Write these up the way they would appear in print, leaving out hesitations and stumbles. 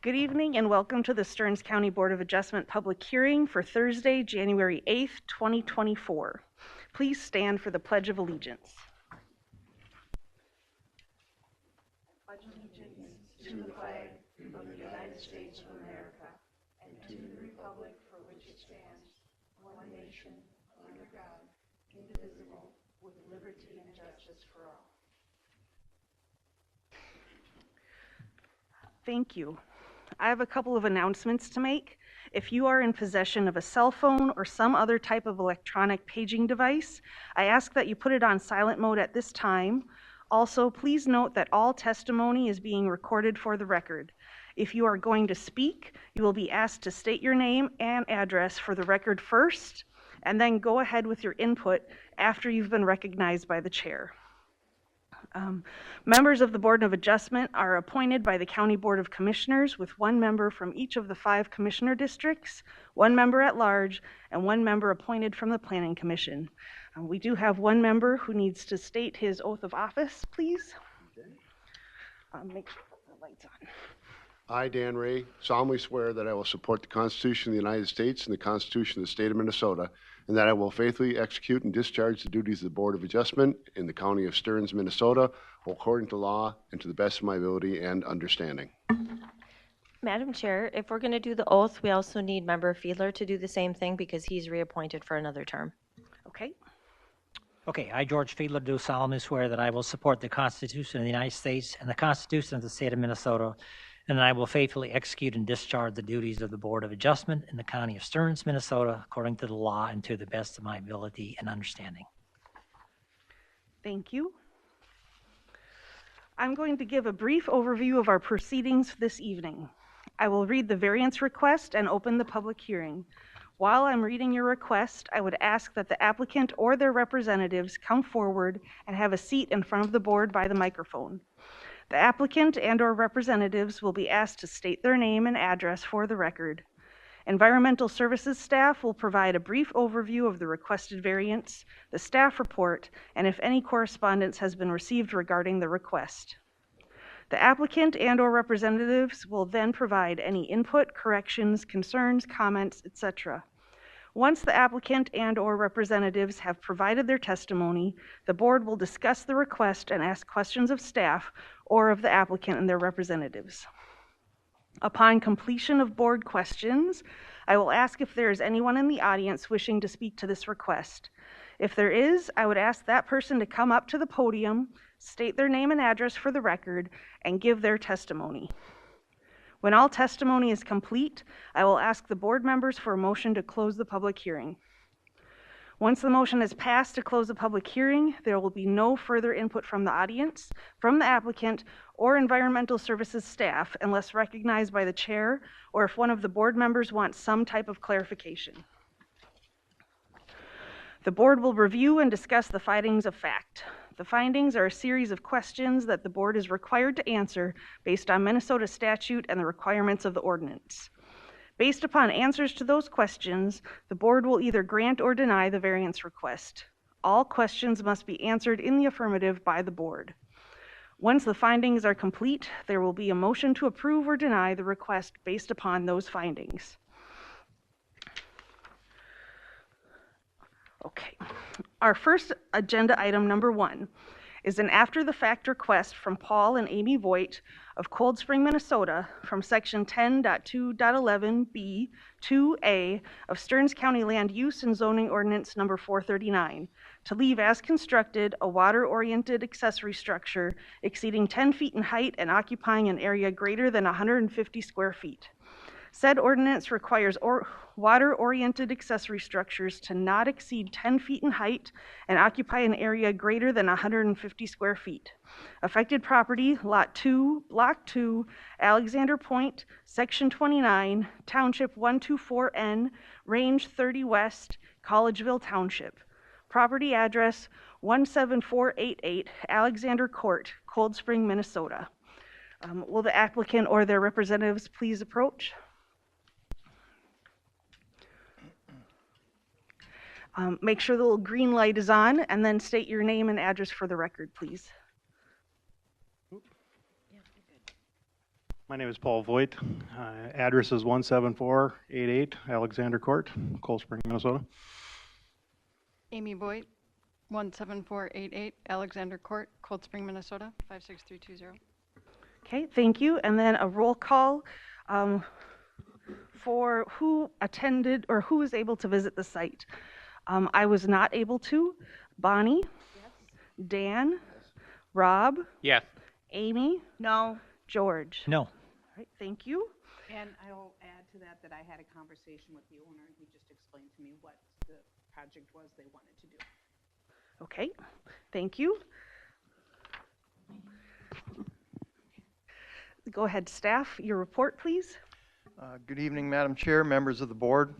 Good evening and welcome to the Stearns County Board of Adjustment public hearing for Thursday, January 8th, 2024. Please stand for the Pledge of Allegiance. Pledge allegiance to the flag of the United States of America and to the republic for which it stands, one nation, under God, indivisible, with liberty and justice for all. Thank you. I have a couple of announcements to make. If you are in possession of a cell phone or some other type of electronic paging device, I ask that you put it on silent mode at this time. Also, please note that all testimony is being recorded for the record. If you are going to speak, you will be asked to state your name and address for the record first, and then go ahead with your input after you've been recognized by the chair. Members of the Board of Adjustment are appointed by the County Board of Commissioners with one member from each of the 5 commissioner districts, one member at large, and one member appointed from the Planning Commission. We do have one member who needs to state his oath of office, please. Make sure the light's on. I, Dan Ray, solemnly swear that I will support the Constitution of the United States and the Constitution of the State of Minnesota, and that I will faithfully execute and discharge the duties of the Board of Adjustment in the County of Stearns, Minnesota, according to law and to the best of my ability and understanding. Madam Chair, if we're going to do the oath, we also need Member Fiedler to do the same thing because he's reappointed for another term. Okay. Okay, I, George Fiedler, do solemnly swear that I will support the Constitution of the United States and the Constitution of the State of Minnesota, and that I will faithfully execute and discharge the duties of the Board of Adjustment in the County of Stearns, Minnesota, according to the law and to the best of my ability and understanding. Thank you. I'm going to give a brief overview of our proceedings this evening. I will read the variance request and open the public hearing. While I'm reading your request, I would ask that the applicant or their representatives come forward and have a seat in front of the board by the microphone. The applicant and/or representatives will be asked to state their name and address for the record. Environmental Services staff will provide a brief overview of the requested variance, the staff report, and if any correspondence has been received regarding the request. The applicant and/or representatives will then provide any input, corrections, concerns, comments, etc. Once the applicant and/or representatives have provided their testimony, the board will discuss the request and ask questions of staff or of the applicant and their representatives. Upon completion of board questions, I will ask if there is anyone in the audience wishing to speak to this request. If there is, I would ask that person to come up to the podium, state their name and address for the record, and give their testimony. When all testimony is complete, I will ask the board members for a motion to close the public hearing. Once the motion is passed to close the public hearing, there will be no further input from the audience, from the applicant, or Environmental Services staff unless recognized by the chair or if one of the board members wants some type of clarification. The board will review and discuss the findings of fact. The findings are a series of questions that the board is required to answer based on Minnesota statute and the requirements of the ordinance. Based upon answers to those questions, the board will either grant or deny the variance request. All questions must be answered in the affirmative by the board. Once the findings are complete, there will be a motion to approve or deny the request based upon those findings. Okay, our first agenda item, number 1, is an after-the-fact request from Paul and Amy Voigt of Cold Spring, Minnesota, from Section 10.2.11b 2a of Stearns County Land Use and Zoning Ordinance Number 439 to leave as constructed a water-oriented accessory structure exceeding 10 feet in height and occupying an area greater than 150 square feet. Said ordinance requires water-oriented accessory structures to not exceed 10 feet in height and occupy an area greater than 150 square feet. Affected property, Lot 2, Block 2, Alexander Point, Section 29, Township 124N, Range 30 West, Collegeville Township. Property address 17488 Alexander Court, Cold Spring, Minnesota. Will the applicant or their representatives please approach? Make sure the little green light is on, and then state your name and address for the record, please. My name is Paul Voigt. Address is 17488 Alexander Court, Cold Spring, Minnesota. Amy Voigt, 17488 Alexander Court, Cold Spring, Minnesota, 56320. Okay, thank you. And then a roll call for who attended or who was able to visit the site. I was not able to. Bonnie? Yes. Dan? Yes. Rob? Yes. Amy? No. George? No. All right, thank you. And I'll add to that that I had a conversation with the owner, and he just explained to me what the project was they wanted to do. Okay, thank you. Go ahead, staff, your report, please. Good evening, Madam Chair, members of the board.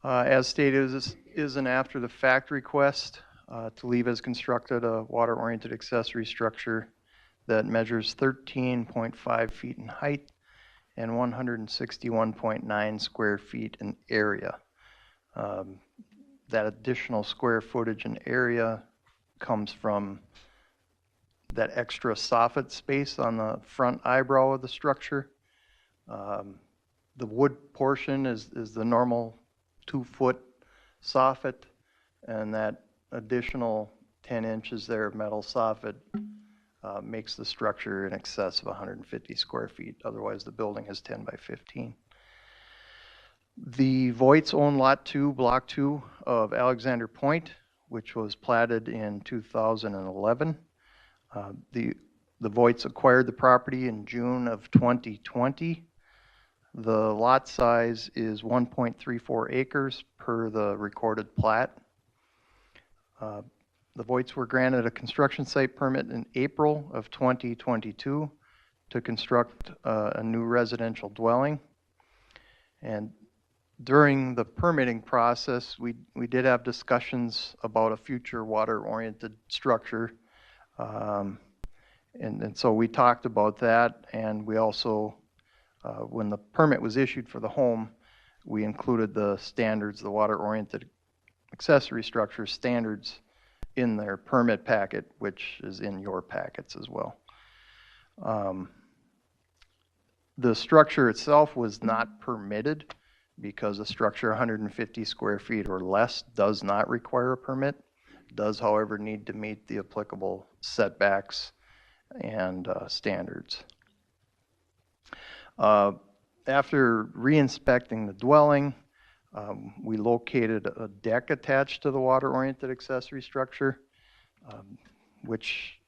As stated, this is an after-the-fact request to leave as constructed a water-oriented accessory structure that measures 13.5 feet in height and 161.9 square feet in area. That additional square footage and area comes from that extra soffit space on the front eyebrow of the structure. The wood portion is the normal 2-foot soffit, and that additional 10 inches there of metal soffit makes the structure in excess of 150 square feet. Otherwise, the building is 10 by 15. The Voigts own Lot 2, Block 2 of Alexander Point, which was platted in 2011. The Voigts acquired the property in June of 2020. The lot size is 1.34 acres per the recorded plat. The Voigts were granted a construction site permit in April of 2022 to construct a new residential dwelling. And during the permitting process, we did have discussions about a future water-oriented structure. And so we talked about that, and we also, when the permit was issued for the home, we included the standards, the water-oriented accessory structure standards in their permit packet, which is in your packets as well. The structure itself was not permitted because a structure 150 square feet or less does not require a permit. It does, however, need to meet the applicable setbacks and standards. After re-inspecting the dwelling, we located a deck attached to the water-oriented accessory structure, which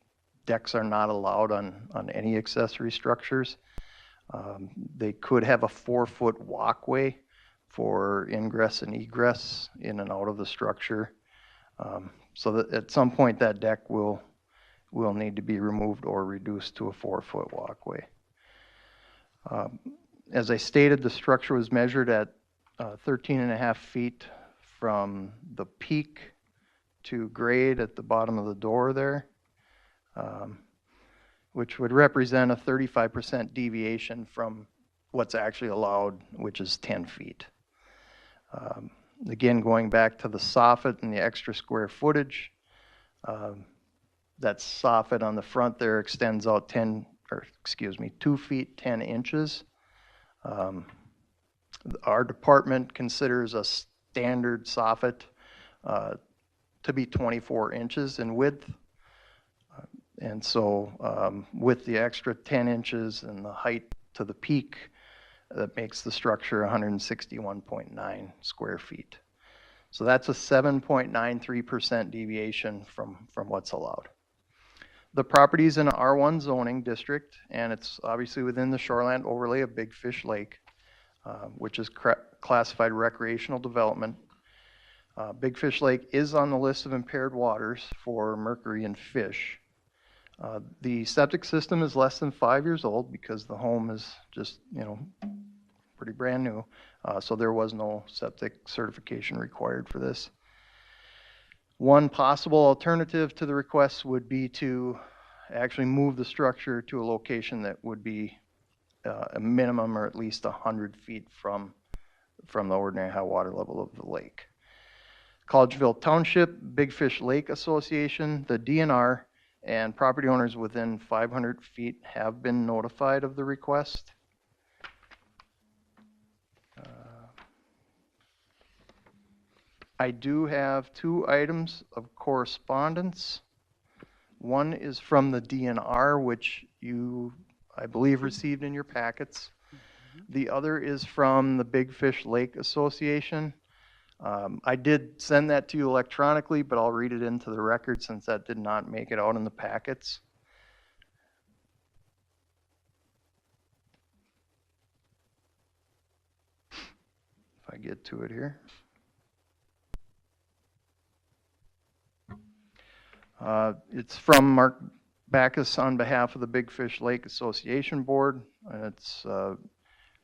decks are not allowed on any accessory structures. They could have a 4-foot walkway for ingress and egress in and out of the structure. So that at some point that deck will need to be removed or reduced to a 4-foot walkway. As I stated, the structure was measured at 13.5 feet from the peak to grade at the bottom of the door there, which would represent a 35% deviation from what's actually allowed, which is 10 feet. Again, going back to the soffit and the extra square footage, that soffit on the front there extends out 2 feet 10 inches. Our department considers a standard soffit to be 24 inches in width. And so with the extra 10 inches and the height to the peak, that makes the structure 161.9 square feet. So that's a 7.93% deviation from what's allowed. The property is in an R1 zoning district, and it's obviously within the shoreline overlay of Big Fish Lake, which is classified recreational development. Big Fish Lake is on the list of impaired waters for mercury and fish. The septic system is less than 5 years old because the home is just, pretty brand new. So there was no septic certification required for this. One possible alternative to the request would be to actually move the structure to a location that would be a minimum or at least 100 feet from the ordinary high water level of the lake. Collegeville Township, Big Fish Lake Association, the DNR, and property owners within 500 feet have been notified of the request. I do have 2 items of correspondence. One is from the DNR, which you, I believe, received in your packets. The other is from the Big Fish Lake Association. I did send that to you electronically, but I'll read it into the record since that did not make it out in the packets. If I get to it here. It's from Mark Backus on behalf of the Big Fish Lake Association Board, and it's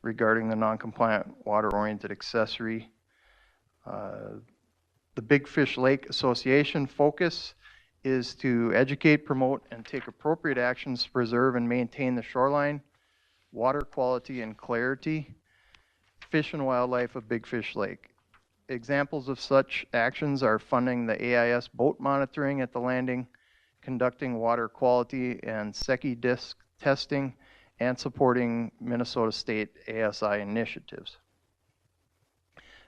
regarding the non-compliant water-oriented accessory. The Big Fish Lake Association focus is to educate, promote, and take appropriate actions to preserve and maintain the shoreline, water quality and clarity, fish and wildlife of Big Fish Lake. Examples of such actions are funding the AIS boat monitoring at the landing, conducting water quality and SECI disc testing, and supporting Minnesota State ASI initiatives.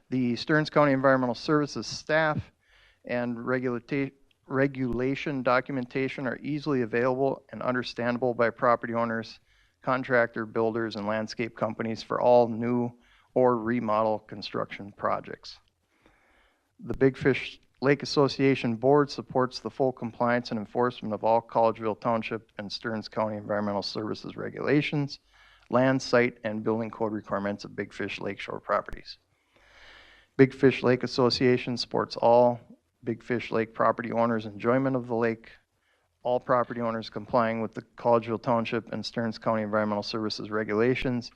The Stearns County Environmental Services staff and regulation documentation are easily available and understandable by property owners, contractor, builders, and landscape companies for all new or remodel construction projects. The Big Fish Lake Association Board supports the full compliance and enforcement of all Collegeville Township and Stearns County Environmental Services regulations, land, site, and building code requirements of Big Fish Lakeshore properties. Big Fish Lake Association supports all Big Fish Lake property owners' enjoyment of the lake. All property owners complying with the Collegeville Township and Stearns County Environmental Services regulations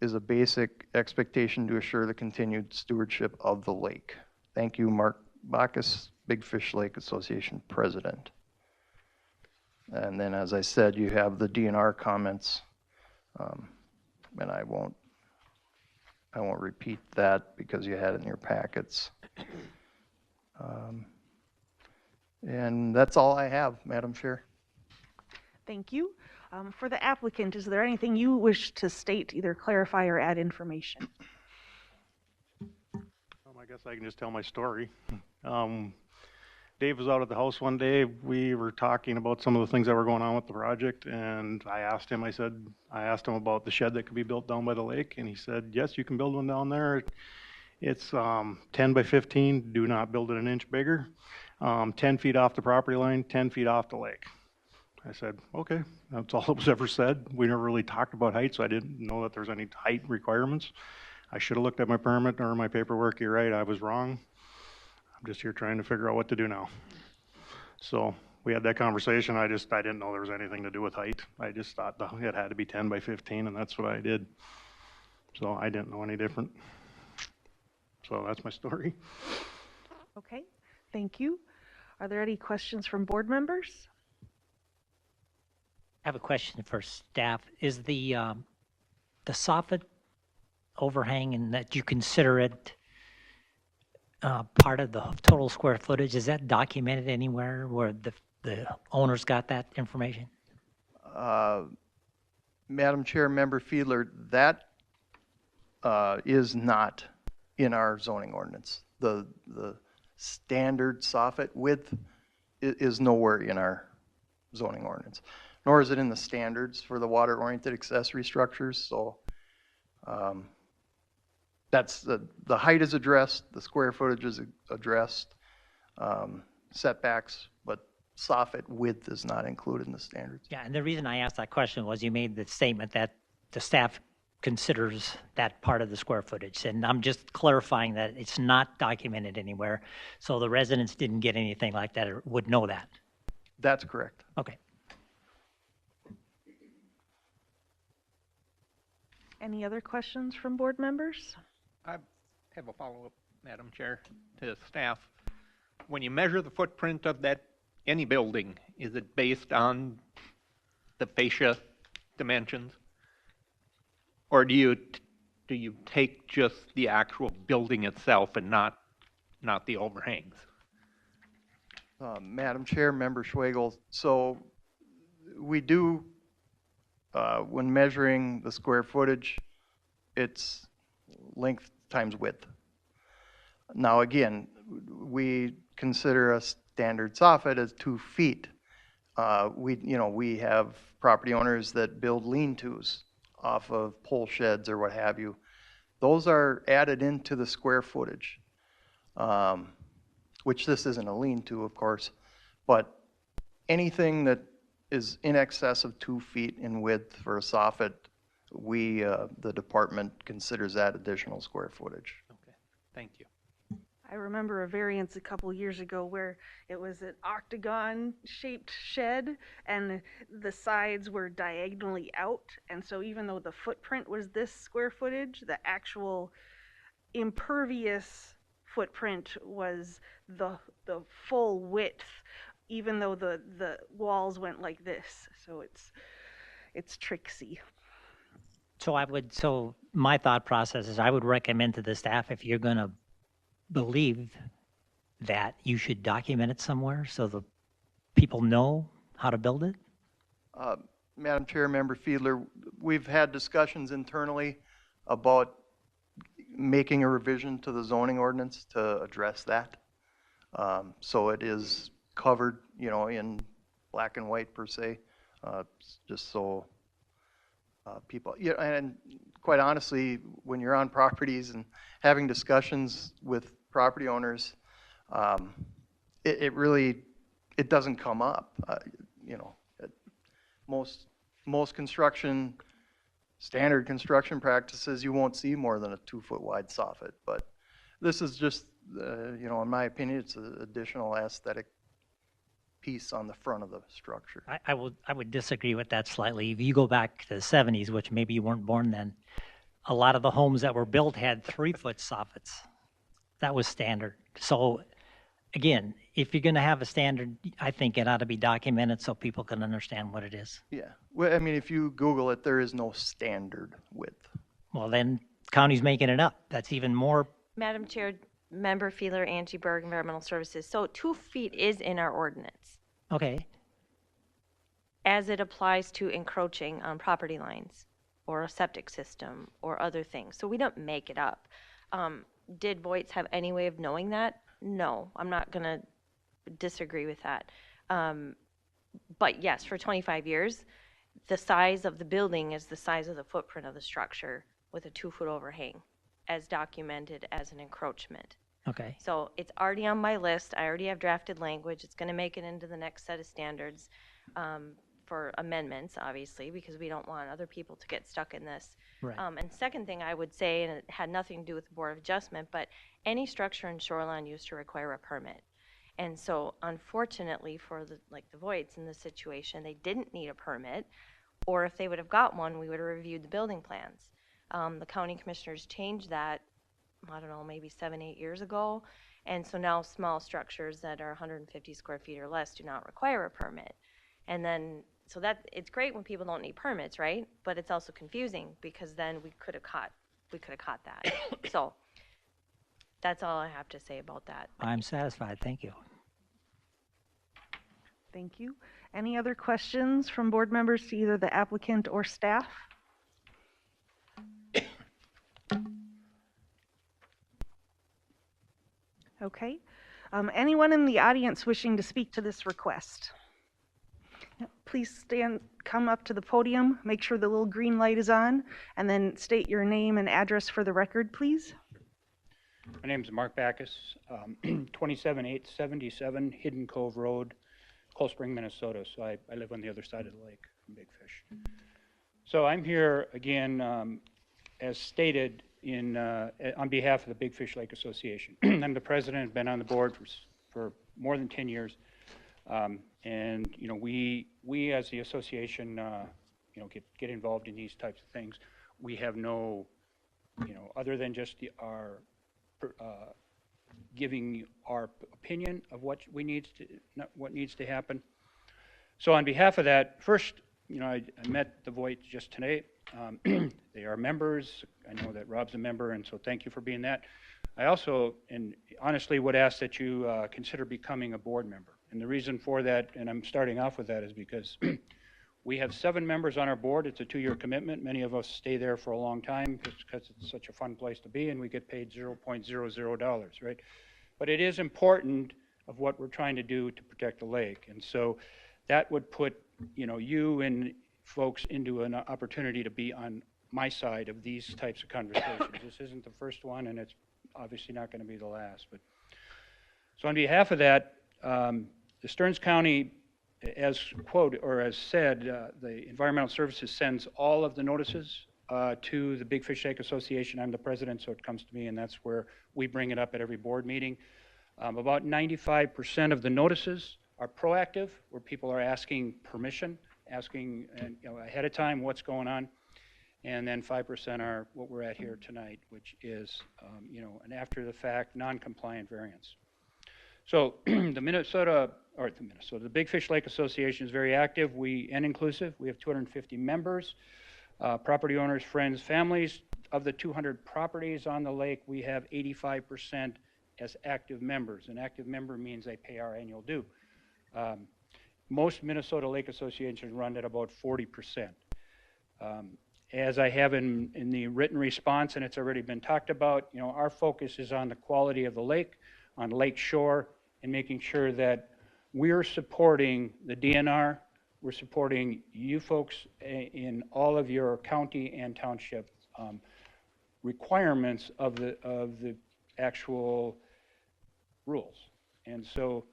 is a basic expectation to assure the continued stewardship of the lake. Thank you, Mark Backus, Big Fish Lake Association President. And then, as I said, you have the DNR comments, and I won't repeat that because you had it in your packets. And that's all I have, Madam Chair. Thank you. For the applicant, is there anything you wish to state, either clarify or add information? I guess I can just tell my story. Dave was out at the house one day. We were talking about some of the things that were going on with the project, and I asked him about the shed that could be built down by the lake, and he said, yes, you can build one down there. It's 10 by 15. Do not build it an inch bigger. 10 feet off the property line, 10 feet off the lake. I said, okay, that's all that was ever said. We never really talked about height, so I didn't know that there's any height requirements. I should have looked at my permit or my paperwork. You're right, I was wrong. I'm just here trying to figure out what to do now. So we had that conversation. I didn't know there was anything to do with height. I just thought it had to be 10 by 15, and that's what I did. So I didn't know any different. So that's my story. Okay, thank you. Are there any questions from board members? I have a question for staff. Is the soffit overhang, and that you consider it part of the total square footage, is that documented anywhere where the owners got that information? Madam Chair, Member Fiedler, that is not in our zoning ordinance. The standard soffit width is nowhere in our zoning ordinance, nor is it in the standards for the water-oriented accessory structures. So that's the height is addressed, the square footage is addressed, setbacks, but soffit width is not included in the standards. Yeah, and the reason I asked that question was you made the statement that the staff considers that part of the square footage, and I'm just clarifying that it's not documented anywhere, so the residents didn't get anything like that or would know that. That's correct. Okay. Any other questions from board members? I have a follow-up, Madam Chair, to staff. When you measure the footprint of any building, is it based on the fascia dimensions? Or do you take just the actual building itself and not the overhangs? Madam Chair, Member Schwagel, so we do, when measuring the square footage, it's length times width. Now again, we consider a standard soffit as 2 feet. We have property owners that build lean-tos off of pole sheds or what have you. Those are added into the square footage, which this isn't a lean-to, of course, but anything that is in excess of 2 feet in width for a soffit, the department considers that additional square footage. Okay, thank you. I remember a variance a couple years ago where it was an octagon-shaped shed and the sides were diagonally out. And so even though the footprint was this square footage, the actual impervious footprint was the full width, even though the walls went like this. So it's tricksy. So my thought process is I would recommend to the staff, if you're going to believe that, you should document it somewhere so the people know how to build it. Madam Chair, Member Fiedler, we've had discussions internally about making a revision to the zoning ordinance to address that. So it is covered, in black and white per se, just so people, and quite honestly, when you're on properties and having discussions with property owners, it doesn't come up. Most construction, standard construction practices, you won't see more than a 2-foot wide soffit. But this is just, in my opinion, it's an additional aesthetic piece on the front of the structure. I would disagree with that slightly. If you go back to the 70s, which maybe you weren't born then, a lot of the homes that were built had 3-foot soffits. That was standard. So again, if you're going to have a standard, I think it ought to be documented so people can understand what it is. Yeah. Well, I mean, if you Google it, there is no standard width. Well, then county's making it up. That's even more. Madam Chair, Member Fiedler, Angie Berg, Environmental Services. So 2 feet is in our ordinance Okay. as it applies to encroaching on property lines or a septic system or other things. So we don't make it up. Did Voigts have any way of knowing that? No, I'm not going to disagree with that. But yes, for 25 years, the size of the building is the size of the footprint of the structure with a 2-foot overhang, as documented as an encroachment. Okay. So it's already on my list. I already have drafted language. It's going to make it into the next set of standards for amendments, obviously, because we don't want other people to get stuck in this. Right. And second thing I would say, and it had nothing to do with the Board of Adjustment, but any structure in shoreline used to require a permit. And so unfortunately for the Voigts in this situation, they didn't need a permit, or if they would have got one, we would have reviewed the building plans. The county commissioners changed that, I don't know, maybe 7-8 years ago. And so now small structures that are 150 square feet or less do not require a permit. And then, so that, it's great when people don't need permits, right? But it's also confusing because then we could have caught that. So that's all I have to say about that. I'm satisfied. Thank you. Thank you. Any other questions from board members to either the applicant or staff? Okay. Anyone in the audience wishing to speak to this request? Please come up to the podium, make sure the little green light is on, and then state your name and address for the record, please. My name is Mark Backus, 27877 Hidden Cove Road, Cold Spring, Minnesota. So I live on the other side of the lake from Big Fish. So I'm here again, as stated, on behalf of the Big Fish Lake Association. I'm the president, I've been on the board for more than 10 years. And we as the association, get involved in these types of things. We have no, other than just our giving our opinion of what needs to happen. So on behalf of that, first, I met the Voigt just today. They are members. I know that Rob's a member, and so thank you for being that. I also, and honestly, would ask that you consider becoming a board member. And the reason for that, and I'm starting off with that, is because we have 7 members on our board. It's a 2-year commitment. Many of us stay there for a long time just because it's such a fun place to be, and we get paid $0.00, right? But it is important of what we're trying to do to protect the lake. And so that would put, you and folks into an opportunity to be on my side of these types of conversations. This isn't the first one, and it's obviously not going to be the last. But so on behalf of that, the Stearns County, as quoted or as said, the Environmental Services sends all of the notices to the Big Fish Lake Association. I'm the president, so it comes to me, and that's where we bring it up at every board meeting. About 95% of the notices are proactive, where people are asking permission, asking ahead of time what's going on. And then 5% are what we're at here tonight, which is, an after-the-fact, non-compliant variance. So the Big Fish Lake Association is very active and inclusive. We have 250 members, property owners, friends, families. Of the 200 properties on the lake, we have 85% as active members. An active member means they pay our annual due. Most Minnesota Lake Associations run at about 40%. As I have in the written response, and it's already been talked about, our focus is on the quality of the lake, on lake shore, and making sure that we're supporting the DNR, we're supporting you folks in all of your county and township requirements of the actual rules. And so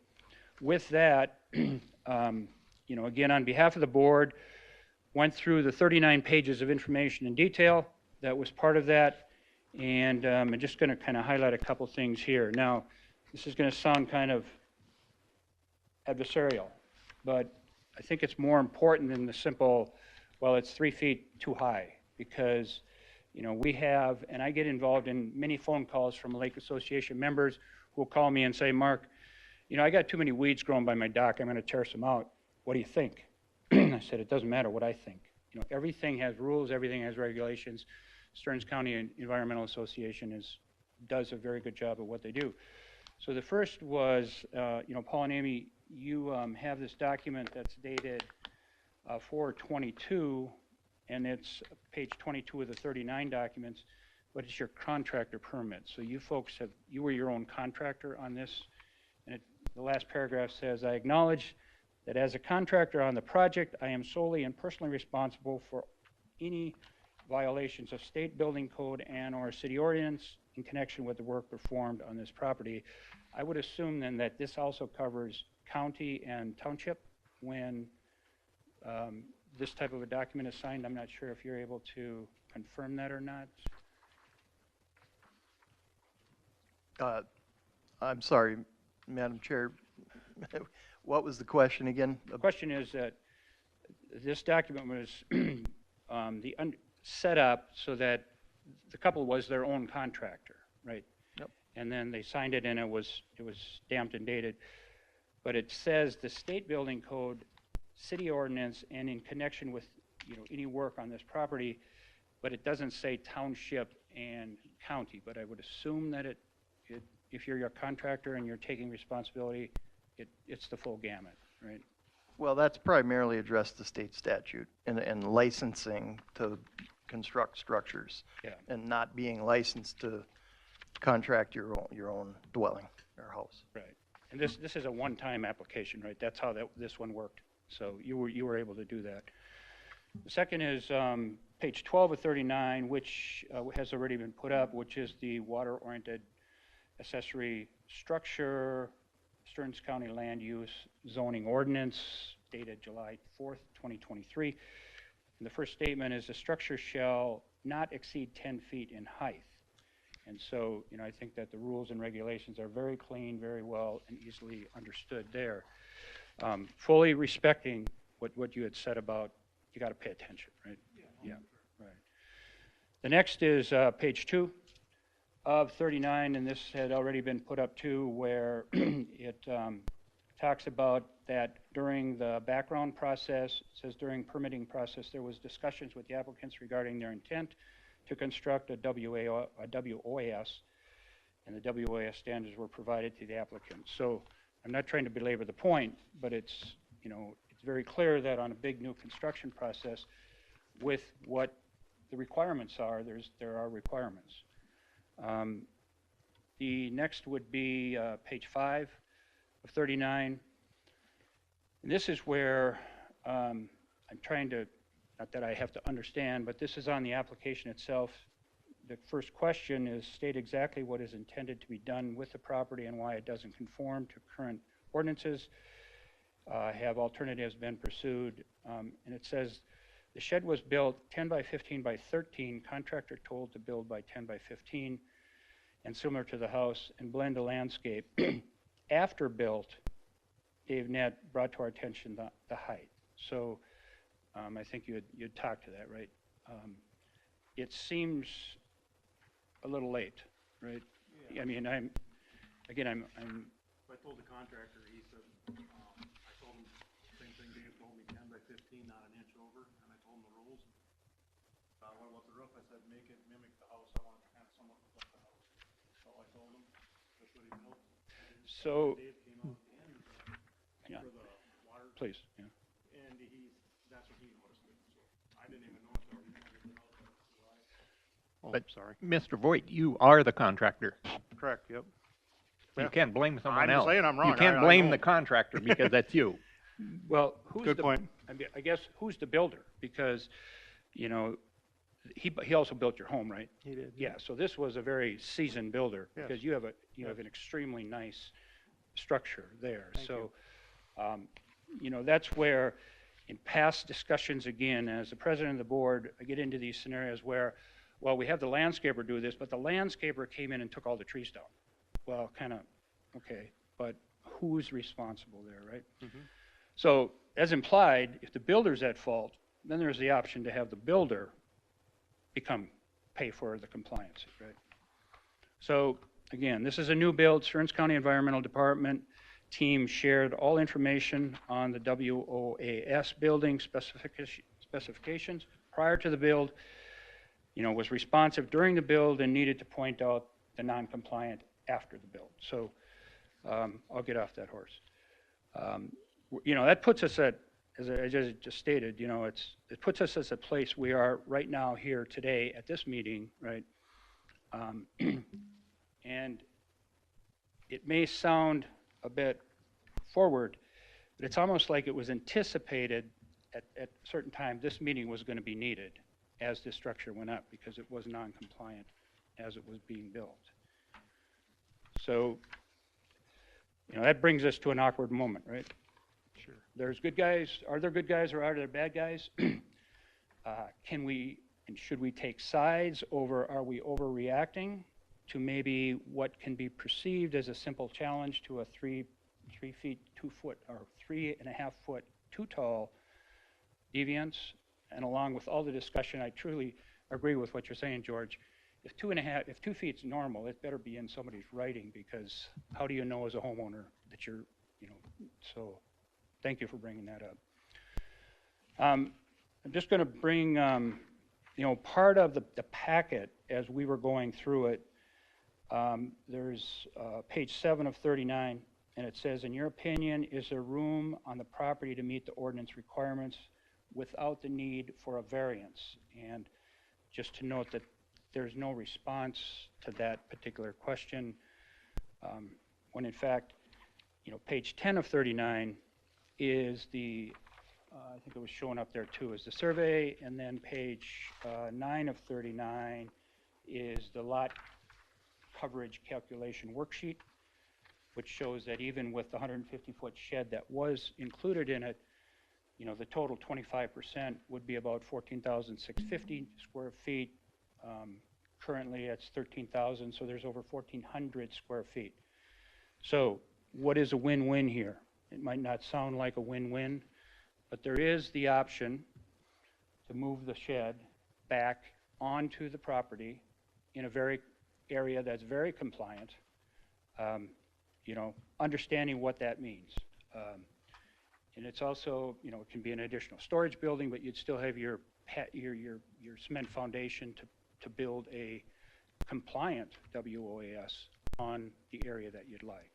with that, again, on behalf of the board, went through the 39 pages of information in detail that was part of that, and I'm just going to kind of highlight a couple things here. Now, this is going to sound kind of adversarial, but I think it's more important than the simple, well, it's 3 feet too high, because we have, and I get involved in many phone calls from Lake Association members who will call me and say, Mark, I got too many weeds growing by my dock. I'm going to tear some out. What do you think? I said, it doesn't matter what I think. Everything has rules, everything has regulations. Stearns County Environmental Association does a very good job of what they do. So the first was, Paul and Amy, you have this document that's dated 4/22, and it's page 22 of the 39 documents, but it's your contractor permit. So you folks you were your own contractor on this, and the last paragraph says, I acknowledge that as a contractor on the project, I am solely and personally responsible for any violations of state building code and/or city ordinance in connection with the work performed on this property. I would assume then that this also covers county and township when this type of a document is signed. I'm not sure if you're able to confirm that or not. I'm sorry, Madam Chair. What was the question again? The question is that this document was set up so that the couple was their own contractor, right? Yep. And then they signed it, and it was stamped and dated. But it says the state building code, city ordinance, and in connection with any work on this property, but it doesn't say township and county. But I would assume that if you're your contractor and you're taking responsibility, it's the full gamut, right? Well, that's primarily addressed the state statute and licensing to construct structures, Yeah. and not being licensed to contract your own dwelling or house. Right. And this is a one-time application, right? That's how this one worked. So you were able to do that. The second is page 12 of 39, which has already been put up, which is the water-oriented accessory structure, Stearns County Land Use Zoning Ordinance, dated July 4th, 2023. And the first statement is the structure shall not exceed 10 feet in height. And so, I think that the rules and regulations are very clean, very well, and easily understood there. Fully respecting what you had said about you got to pay attention, right? Yeah, right. The next is page 2 of 39, and this had already been put up too, where it talks about that during the background process, it says during permitting process, there was discussions with the applicants regarding their intent to construct a WOAS, and the WOAS standards were provided to the applicant. So I'm not trying to belabor the point, but it's, you know, it's very clear that on a big new construction process, with what the requirements are, there are requirements. The next would be page 5 of 39. And this is where I'm trying to, not that I have to understand, but this is on the application itself. The first question is state exactly what is intended to be done with the property and why it doesn't conform to current ordinances. Have alternatives been pursued? And it says the shed was built 10 by 15 by 13, contractor told to build by 10 by 15, and similar to the house, and blend a landscape. After built, Dave Nett brought to our attention the height. So I think you'd talk to that, right? It seems a little late, right? Yeah. I mean, I told the contractor, he said, I told him, same thing Dave told me, 10 by 15, not an inch over, and I told him the rules. What about the roof? I said, make it mimic the house. I want it to kind of somewhat look like the house. That's all I told him. That's what he built. So, Dave came out at the end yeah, for the water, please, yeah. and that's what he noticed. So I didn't even notice that he pointed it out. Oh, But, sorry. Mr. Voigt, you are the contractor. Correct, yep. You can't blame someone I'm else. saying I'm wrong. You can't I blame know. the contractor because that's you. Well, who's Good the, point. I guess, who's the builder? Because, you know, he also built your home, right? He did. Yeah, so this was a very seasoned builder, Yes. because you have an extremely nice structure there. Thank So, you know, that's where, in past discussions, again, as the president of the board, I get into these scenarios where, well, we have the landscaper do this, but the landscaper came in and took all the trees down. Well, kind of, okay, but who's responsible there, right? Mhm. So, as implied, if the builder's at fault, then there's the option to have the builder pay for the compliance, right? So, again, this is a new build. Stearns County Environmental Department team shared all information on the WOAS building specifications prior to the build, you know, was responsive during the build and needed to point out the non-compliant after the build. So I'll get off that horse. You know, that puts us at, as I just stated, you know, it puts us as a place we are right now here today at this meeting, right? And it may sound a bit forward, but it's almost like it was anticipated at a certain time this meeting was going to be needed as this structure went up because it was non-compliant as it was being built. So, you know, that brings us to an awkward moment, right? Sure. There's good guys. Are there good guys or are there bad guys? Can we and should we take sides over, are we overreacting to maybe what can be perceived as a simple challenge to a 3 feet 2 foot or 3.5 foot too tall deviance? And along with all the discussion, I truly agree with what you're saying, George. If 2 feet's normal, it better be in somebody's writing, because how do you know as a homeowner that you're, you know, so thank you for bringing that up. I'm just going to bring, you know, part of the packet as we were going through it. There's page 7 of 39, and it says, in your opinion, is there room on the property to meet the ordinance requirements without the need for a variance? And just to note that there's no response to that particular question, when in fact, you know, page 10 of 39 is the, I think it was showing up there too, is the survey, and then page 9 of 39 is the lot coverage calculation worksheet, which shows that even with the 150-foot shed that was included in it, you know, the total 25% would be about 14,650 square feet. Currently, it's 13,000, so there's over 1,400 square feet. So what is a win-win here? It might not sound like a win-win, but there is the option to move the shed back onto the property in a area that's very compliant, you know, understanding what that means. And it's also, you know, it can be an additional storage building, but you'd still have your cement foundation to build a compliant WOAS on the area that you'd like.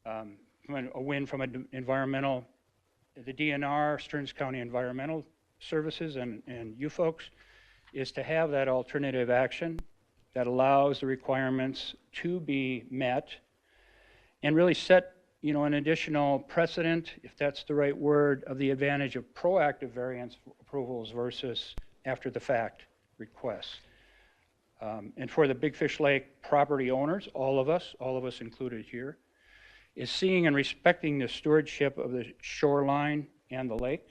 a win from the DNR, Stearns County Environmental Services, and you folks, is to have that alternative action that allows the requirements to be met and really set, an additional precedent, if that's the right word, of the advantage of proactive variance approvals versus after the fact requests. And for the Big Fish Lake property owners, all of us included here, is seeing and respecting the stewardship of the shoreline and the lake.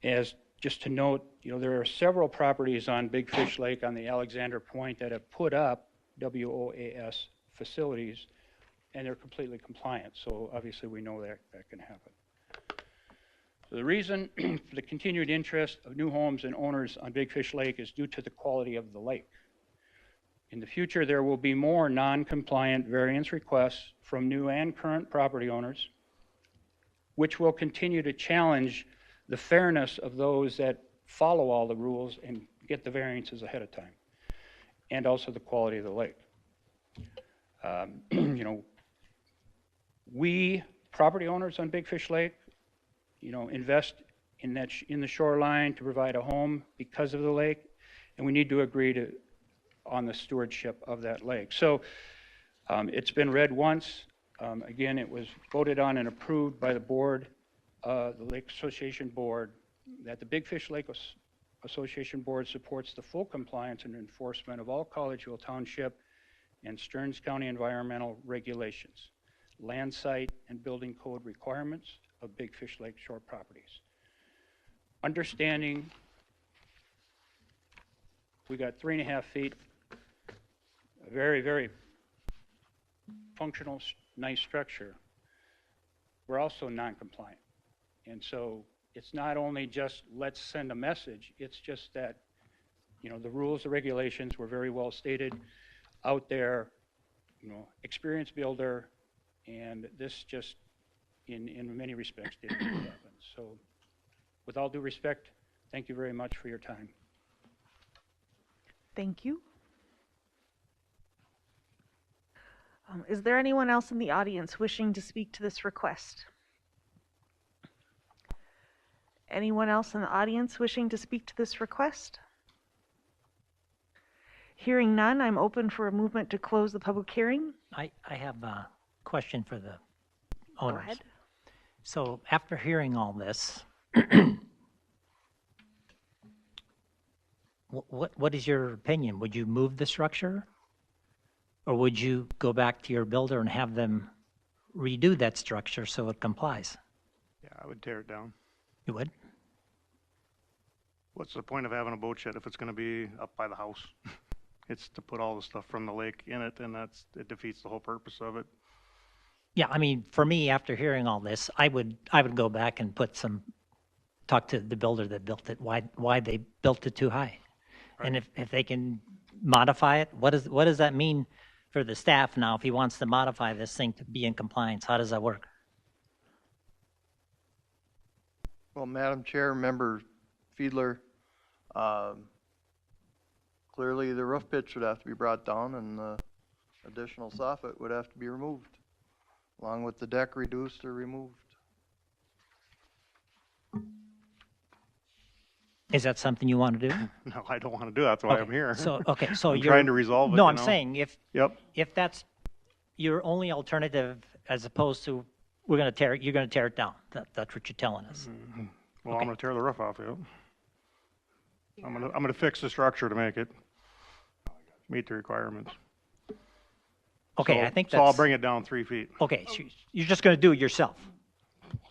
As just to note, there are several properties on Big Fish Lake on the Alexander Point that have put up WOAS facilities, and they're completely compliant. So obviously we know that can happen. So the reason for the continued interest of new homes and owners on Big Fish Lake is due to the quality of the lake. In the future, there will be more non-compliant variance requests from new and current property owners, which will continue to challenge the fairness of those that follow all the rules and get the variances ahead of time, and also the quality of the lake. We, property owners on Big Fish Lake, invest in the shoreline to provide a home because of the lake, and we need to agree on the stewardship of that lake. So it's been read once. Again, it was voted on and approved by the board, the Lake Association Board, that the Big Fish Lake Association Board supports the full compliance and enforcement of all Collegeville Township and Stearns County environmental regulations, land site and building code requirements of Big Fish Lake shore properties. Understanding we got 3.5 feet, a very, very functional, nice structure. We're also non-compliant. And so it's not only just let's send a message, it's just that, the rules, the regulations were very well stated out there, experienced builder, and this just in many respects didn't happen. So with all due respect, thank you very much for your time. Thank you. Is there anyone else in the audience wishing to speak to this request? Anyone else in the audience wishing to speak to this request? Hearing none, I'm open for a movement to close the public hearing. I have a question for the owners. Go ahead. So after hearing all this, what is your opinion? Would you move the structure? Or would you go back to your builder and have them redo that structure so it complies? Yeah, I would tear it down. You would? What's the point of having a boat shed if it's going to be up by the house? It's to put all the stuff from the lake in it, and it defeats the whole purpose of it. Yeah, I mean, for me, after hearing all this, I would go back and talk to the builder that built it, why they built it too high. Right. And if they can modify it, what does that mean for the staff now if he wants to modify this thing to be in compliance? How does that work? Well, Madam Chair, Member Fiedler, clearly the roof pitch would have to be brought down and the additional soffit would have to be removed, along with the deck reduced or removed. Is that something you want to do? No, I don't want to do that. That's why I'm here. So I'm trying to resolve it. No, I'm saying if Yep. that's your only alternative, as opposed to you're going to tear it down. That's what you're telling us. Mm-hmm. Well, I'm going to tear the roof off. Yep. I'm going to fix the structure to make it meet the requirements. Okay, so, I think so I'll bring it down 3 feet. Okay, so you're just going to do it yourself.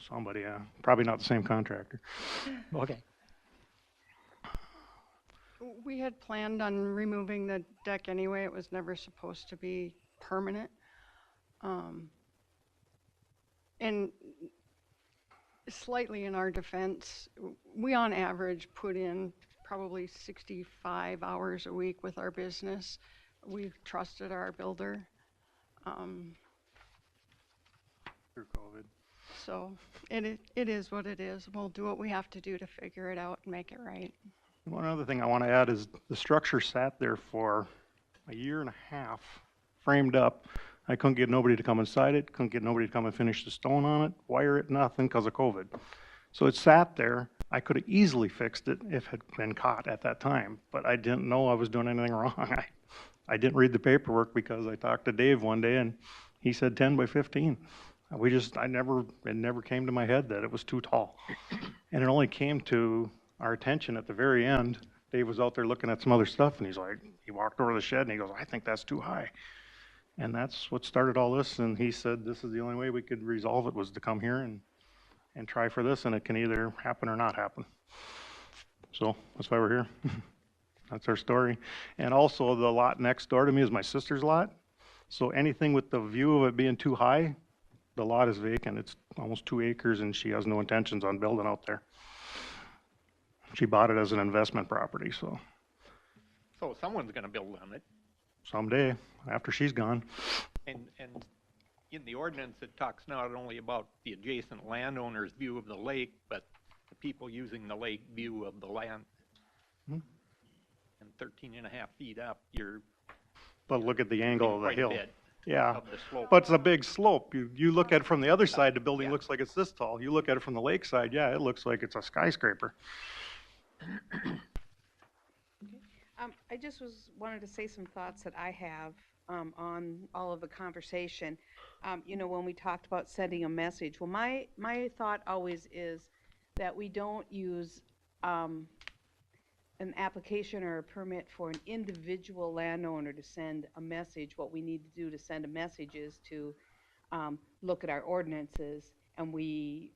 Somebody, yeah. Probably not the same contractor. Okay. We had planned on removing the deck anyway. It was never supposed to be permanent. And slightly in our defense, we on average put in probably 65 hours a week with our business. We've trusted our builder. Through COVID. So it is what it is. We'll do what we have to do to figure it out and make it right. One other thing I want to add is the structure sat there for a year and a half, framed up. I couldn't get nobody to come inside it, couldn't get nobody to come and finish the stone on it, wire it, nothing because of COVID. So it sat there. I could have easily fixed it if it had been caught at that time, but I didn't know I was doing anything wrong. I didn't read the paperwork because I talked to Dave one day and he said 10 by 15. It never came to my head that it was too tall. And it only came to our attention at the very end. Dave was out there looking at some other stuff and he walked over to the shed and he goes, I think that's too high. And that's what started all this. And he said, this is the only way we could resolve it was to come here and try for this, and it can either happen or not happen. So that's why we're here. That's our story. And also the lot next door to me is my sister's lot. So anything with the view of it being too high, the lot is vacant. It's almost 2 acres and she has no intentions on building out there. She bought it as an investment property, so. So someone's gonna build on it. Someday, after she's gone. And in the ordinance, it talks not only about the adjacent landowner's view of the lake, but the people using the lake view of the land. Hmm. And 13.5 feet up, you're But look at the angle of the quite a hill. bit Yeah, of the slope. but it's a big slope. You look at it from the other side, the building looks like it's this tall. You look at it from the lake side, yeah, it looks like it's a skyscraper. I just wanted to say some thoughts that I have on all of the conversation. You know, when we talked about sending a message, well, my thought always is that we don't use an application or a permit for an individual landowner to send a message. What we need to do to send a message is to look at our ordinances, and we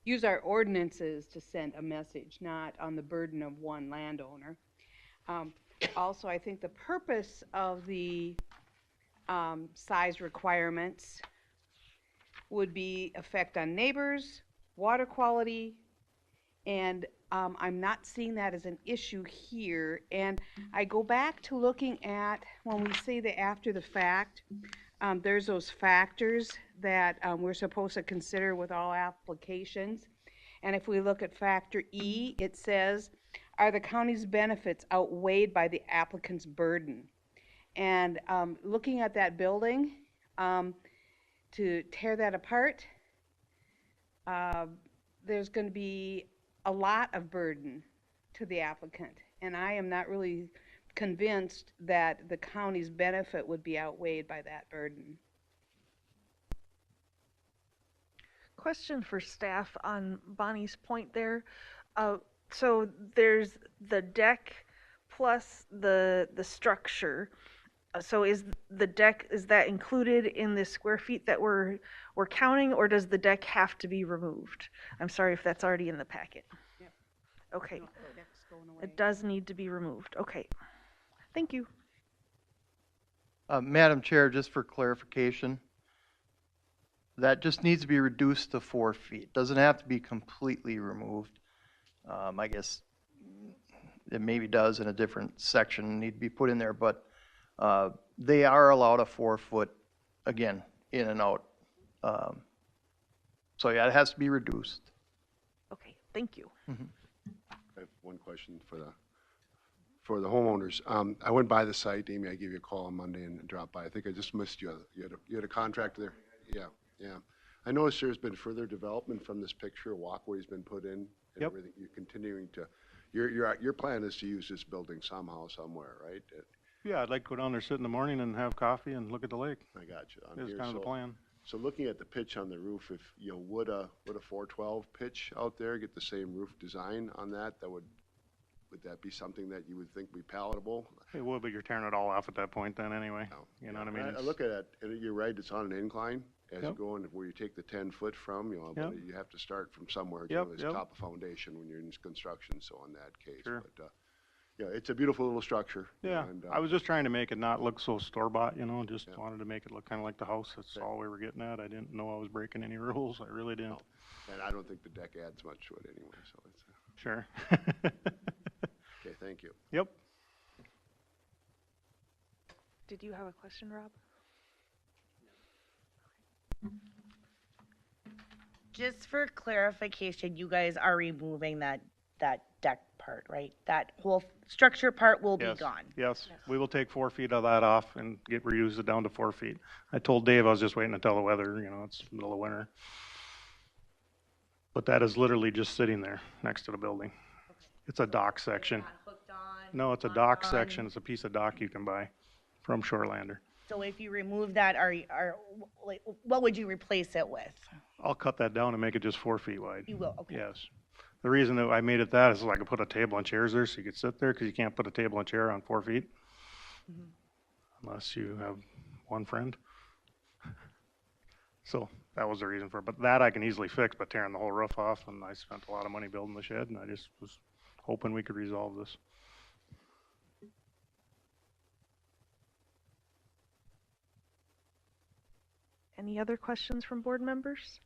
use our ordinances to send a message, not on the burden of one landowner. Also, I think the purpose of the size requirements would be effect on neighbors, water quality, and I'm not seeing that as an issue here. And I go back to looking at when we say the after the fact, there's those factors that we're supposed to consider with all applications. And if we look at factor E, it says, are the county's benefits outweighed by the applicant's burden? And looking at that building, to tear that apart, there's going to be a lot of burden to the applicant. And I am not really convinced that the county's benefit would be outweighed by that burden. Question for staff on Bonnie's point there. So there's the deck plus the structure. So is the deck, is that included in the square feet that we're counting, or does the deck have to be removed? I'm sorry if that's already in the packet. Yep. Okay. No, the deck's going away. It does need to be removed. Okay. Thank you. Madam Chair, just for clarification, that just needs to be reduced to 4 feet. Doesn't have to be completely removed. I guess it maybe does in a different section, need to be put in there, but they are allowed a 4 foot, again, in and out. So yeah, it has to be reduced. Okay. Thank you. I have one question for the homeowners. I went by the site, Amy. I gave you a call on Monday and dropped by. I think I just missed you. You had a contractor there. Yeah. I noticed there's been further development from this picture. A walkway's been put in and Yep. everything. You're continuing to. Your plan is to use this building somehow, somewhere, right? Yeah, I'd like to go down there, sit in the morning and have coffee and look at the lake. I got you. That's kind of the plan. So looking at the pitch on the roof, if would a 412 pitch out there get the same roof design on that? Would that be something that you would think be palatable? It would, but you're tearing it all off at that point then anyway. No. You know what I mean? I look at it, and you're right, it's on an incline as you Yep. go in, where you take the 10 foot from, Yep. you have to start from somewhere. Yep, It's yep. top of foundation when you're in construction, so in that case. Sure. But, it's a beautiful little structure. Yeah, And, I was just trying to make it not look so store-bought, just Yeah. wanted to make it look kind of like the house. That's all we were getting at. I didn't know I was breaking any rules. I really didn't. And I don't think the deck adds much to it anyway, so it's, Sure. okay, thank you. Yep. Did you have a question, Rob? Just for clarification, you guys are removing that deck part, right? That whole structure part will be Yes, gone. yes. We will take 4 feet of that off and reduce it down to 4 feet. I told Dave I was just waiting until the weather, it's middle of winter. But that is literally just sitting there next to the building. It's a dock section. No, it's a dock section. It's a piece of dock you can buy from Shorelander. So if you remove that, like, what would you replace it with? I'll cut that down and make it just 4 feet wide. You will, okay. Yes. The reason that I made it that is so I could put a table and chairs there so you could sit there, because you can't put a table and chair on 4 feet. Unless you have one friend. So that was the reason for it. But that I can easily fix by tearing the whole roof off, and I spent a lot of money building the shed, and I just was hoping we could resolve this. Any other questions from board members?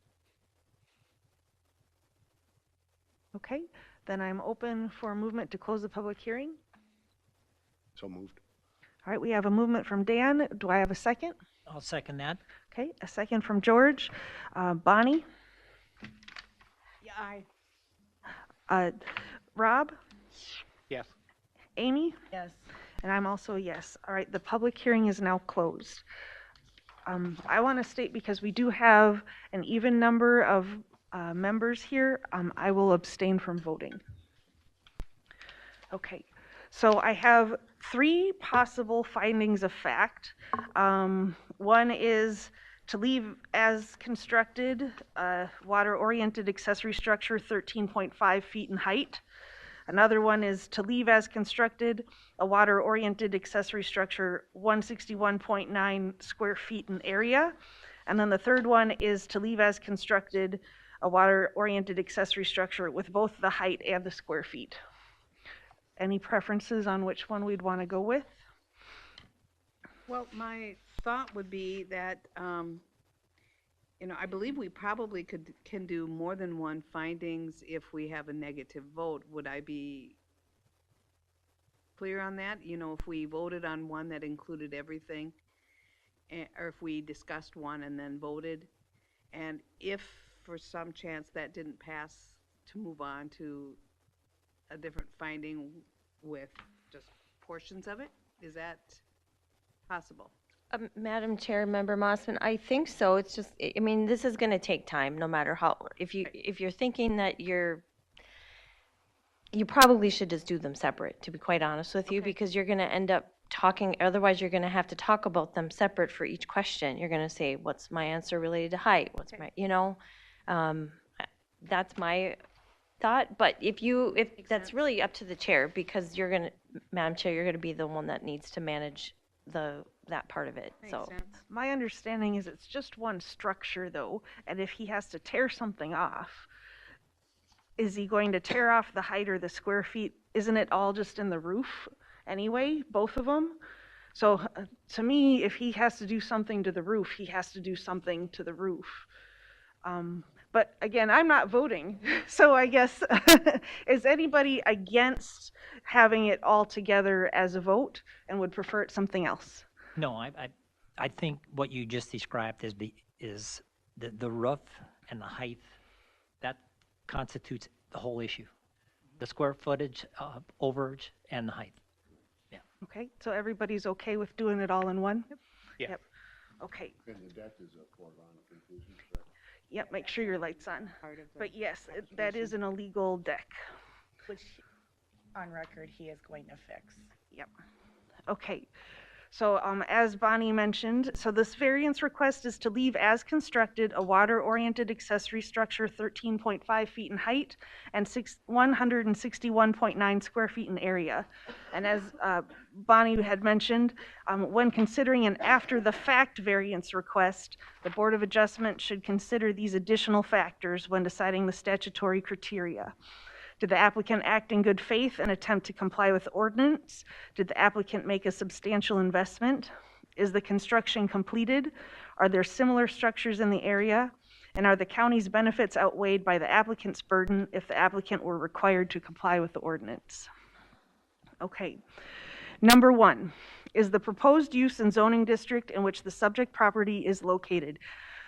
Okay, then I'm open for movement to close the public hearing. So moved. All right, we have a movement from Dan. Do I have a second? I'll second that. Okay, a second from George. Bonnie? Yeah, Rob? Yes. Amy? Yes. And I'm also a yes. All right, the public hearing is now closed. I want to state, because we do have an even number of members here, I will abstain from voting. Okay, so I have 3 possible findings of fact. One is to leave as constructed, water-oriented accessory structure 13.5 feet in height. Another one is to leave as constructed, a water-oriented accessory structure 161.9 square feet in area. And then the third one is to leave as constructed, a water-oriented accessory structure with both the height and the square feet. Any preferences on which one we'd want to go with? Well, my thought would be that, I believe we probably can do more than one findings if we have a negative vote. Would I be clear on that? If we voted on one that included everything, or if we discussed one and then voted, and if for some chance that didn't pass, to move on to a different finding with just portions of it? Is that possible? Madam Chair, Member Mossman, I think so. It's just, I mean, this is going to take time, no matter how. If you're thinking that you probably should just do them separate, to be quite honest with you, because you're going to end up talking. Otherwise, you're going to have to talk about them separate for each question. You're going to say, "What's my answer related to height? What's my, that's my thought." But if that's really up to the chair, because you're going to, Madam Chair, you're going to be the one that needs to manage that part of it. Makes So sense. My understanding is it's just one structure, though, and if he has to tear something off, is he going to tear off the height or the square feet? Isn't it all just in the roof anyway, both of them? So to me, if he has to do something to the roof, he has to do something to the roof. But again, I'm not voting, so I guess, is anybody against having it all together as a vote and would prefer it something else? No, I think what you just described is the roof and the height, that constitutes the whole issue. The square footage, overage, and the height. Yeah. Okay, so everybody's okay with doing it all in one? Yeah. Yep. Okay, And the deck is a foregone conclusion, correct? yep, make sure your light's on. Part of the But yes, that is an illegal deck. Which, on record, he is going to fix. Yep. Okay. So as Bonnie mentioned, so this variance request is to leave as constructed a water-oriented accessory structure 13.5 feet in height and 161.9 square feet in area. And as Bonnie had mentioned, when considering an after-the-fact variance request, the Board of Adjustment should consider these additional factors when deciding the statutory criteria. Did the applicant act in good faith and attempt to comply with the ordinance? Did the applicant make a substantial investment? Is the construction completed? Are there similar structures in the area? And are the county's benefits outweighed by the applicant's burden if the applicant were required to comply with the ordinance? Okay. Number 1, is the proposed use and zoning district in which the subject property is located?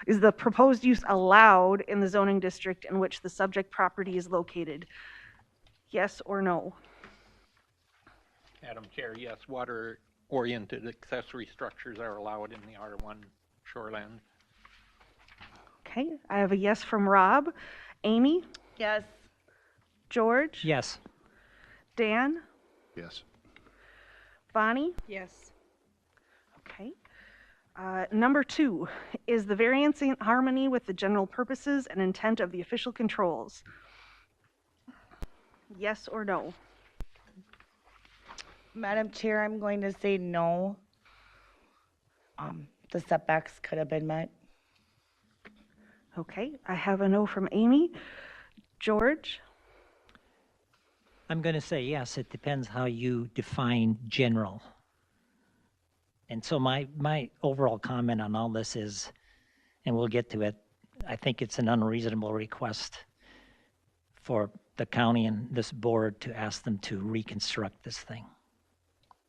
Is the proposed use allowed in the zoning district in which the subject property is located? Yes or no? Madam Chair, yes, water-oriented accessory structures are allowed in the R1 shoreland. Okay, I have a yes from Rob. Amy? Yes. George? Yes. Dan? Yes. Bonnie? Yes. Okay. Number 2, is the variance in harmony with the general purposes and intent of the official controls? Yes or no? Madam Chair, I'm going to say no. The setbacks could have been met. Okay, I have a no from Amy. George? I'm going to say yes. It depends how you define general. And so my overall comment on all this is, and we'll get to it, I think it's an unreasonable request for the county and this board to ask them to reconstruct this thing.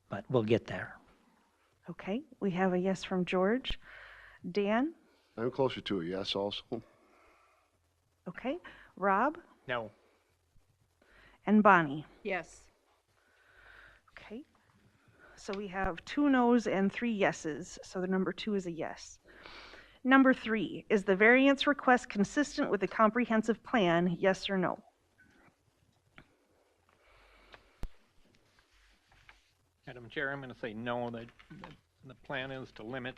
But we'll get there. Okay, we have a yes from George. Dan? I'm closer to a yes also. Okay, Rob? No. And Bonnie? Yes. Okay, so we have 2 no's and 3 yeses, so the number 2 is a yes. Number 3, is the variance request consistent with the comprehensive plan, yes or no? Madam Chair, I'm going to say no, that the plan is to limit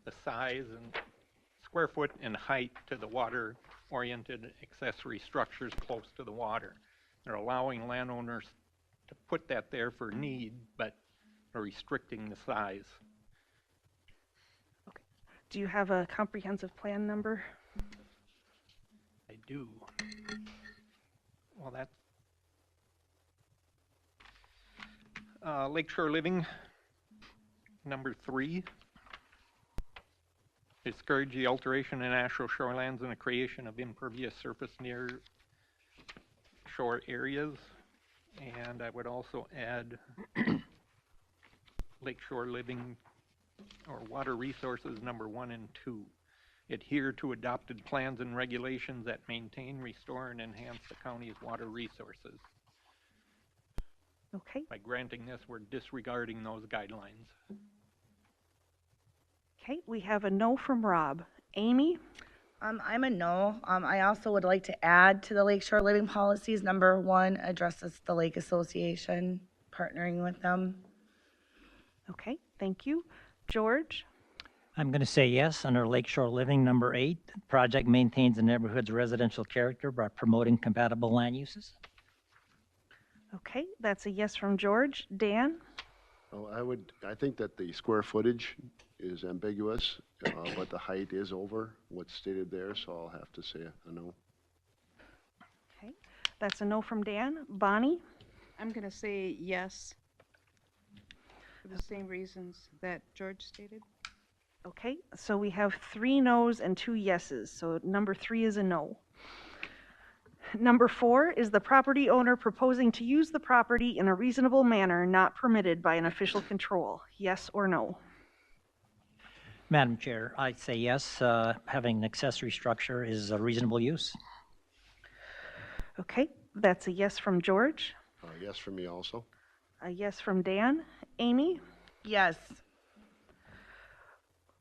the size and square foot and height to the water-oriented accessory structures close to the water. They're allowing landowners to put that there for need, but are restricting the size. Okay. Do you have a comprehensive plan number? I do. Well, that's Lakeshore Living, number 3. Discourage the alteration in natural shorelands and the creation of impervious surface near shore areas. And I would also add Lakeshore Living or Water Resources number 1 and 2. Adhere to adopted plans and regulations that maintain, restore, and enhance the county's water resources. Okay, By granting this, we're disregarding those guidelines. okay, we have a no from Rob. Amy? I'm a no. I also would like to add to the Lakeshore Living policies, number 1 addresses the Lake Association, partnering with them. Okay, thank you. George? I'm going to say yes. Under Lakeshore Living, number 8, the project maintains the neighborhood's residential character by promoting compatible land uses. Okay, that's a yes from George. Dan? Oh, I think that the square footage is ambiguous, but the height is over what's stated there, so I'll have to say a no. Okay, that's a no from Dan. Bonnie? I'm going to say yes for the same reasons that George stated. Okay, so we have 3 no's and 2 yeses, so number 3 is a no. Number 4, is the property owner proposing to use the property in a reasonable manner not permitted by an official control? Yes or no? Madam Chair, I'd say yes. Having an accessory structure is a reasonable use. Okay, that's a yes from George. Yes for me also. A yes from Dan. Amy? Yes.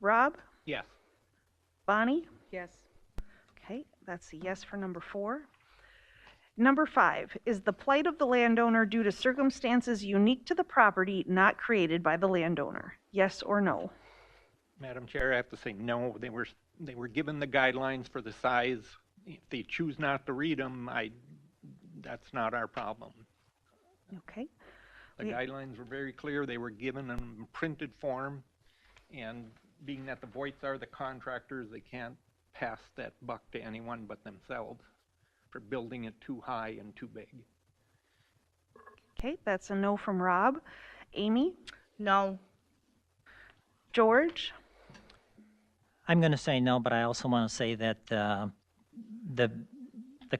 Rob? Yes. Bonnie? Yes. Okay, that's a yes for number 4. Number 5, is the plight of the landowner due to circumstances unique to the property not created by the landowner? Yes or no? Madam Chair, I have to say no. They were given the guidelines for the size. If they choose not to read them, that's not our problem. Okay. The guidelines were very clear. They were given in printed form, and being that the Voights are the contractors, they can't pass that buck to anyone but themselves for building it too high and too big. Okay, that's a no from Rob. Amy? No. George? I'm going to say no, but I also want to say that the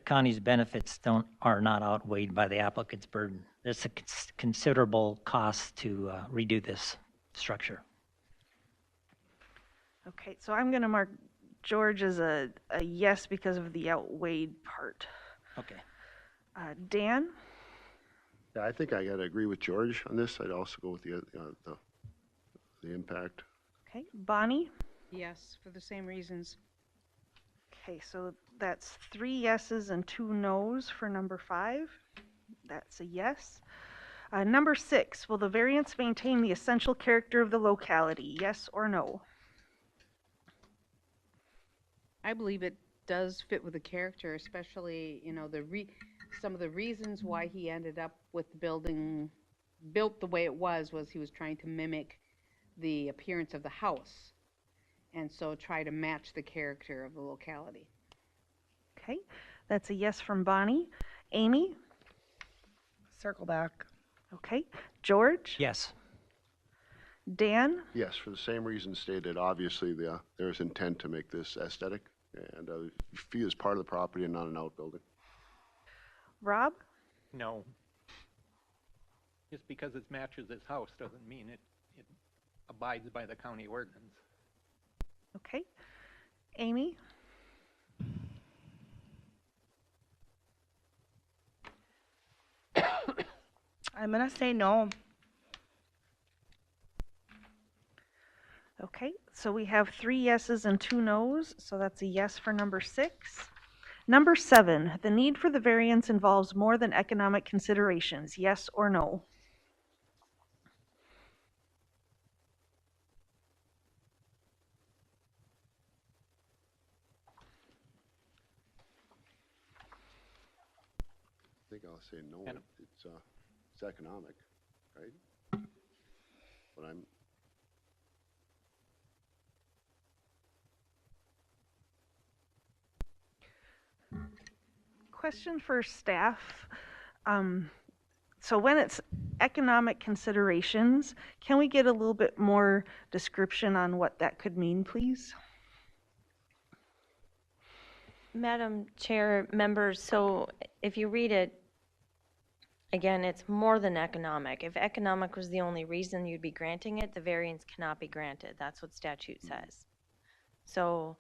county's benefits are not outweighed by the applicant's burden. There's a considerable cost to redo this structure. Okay, so I'm going to mark George as a yes because of the outweighed part. Okay. Dan? Yeah, I think I got to agree with George on this. I'd also go with the impact. Okay, Bonnie? Yes, for the same reasons. Okay, so that's 3 yeses and 2 nos for number 5. That's a yes. Number 6, will the variance maintain the essential character of the locality? Yes or no? I believe it does fit with the character, especially, you know, some of the reasons why he ended up with the building built the way it was he was trying to mimic the appearance of the house, and so try to match the character of the locality. Okay, that's a yes from Bonnie. Amy? Circle back. Okay. George? Yes. Dan? Yes, for the same reasons stated. Obviously, there's intent to make this aesthetic and fee is part of the property and not an outbuilding. Rob? No. Just because it matches his house doesn't mean it abides by the county ordinance. Okay. Amy? I'm going to say no. Okay, so we have 3 yeses and 2 nos, so that's a yes for number 6. Number 7, the need for the variance involves more than economic considerations. Yes or no? I think I'll say no. It's economic, right? But I'm. Question for staff. So when it's economic considerations, can we get a little bit more description on what that could mean, please? Madam Chair, members, so if you read it, again, it's more than economic. If economic was the only reason you'd be granting it, the variance cannot be granted. That's what statute says. So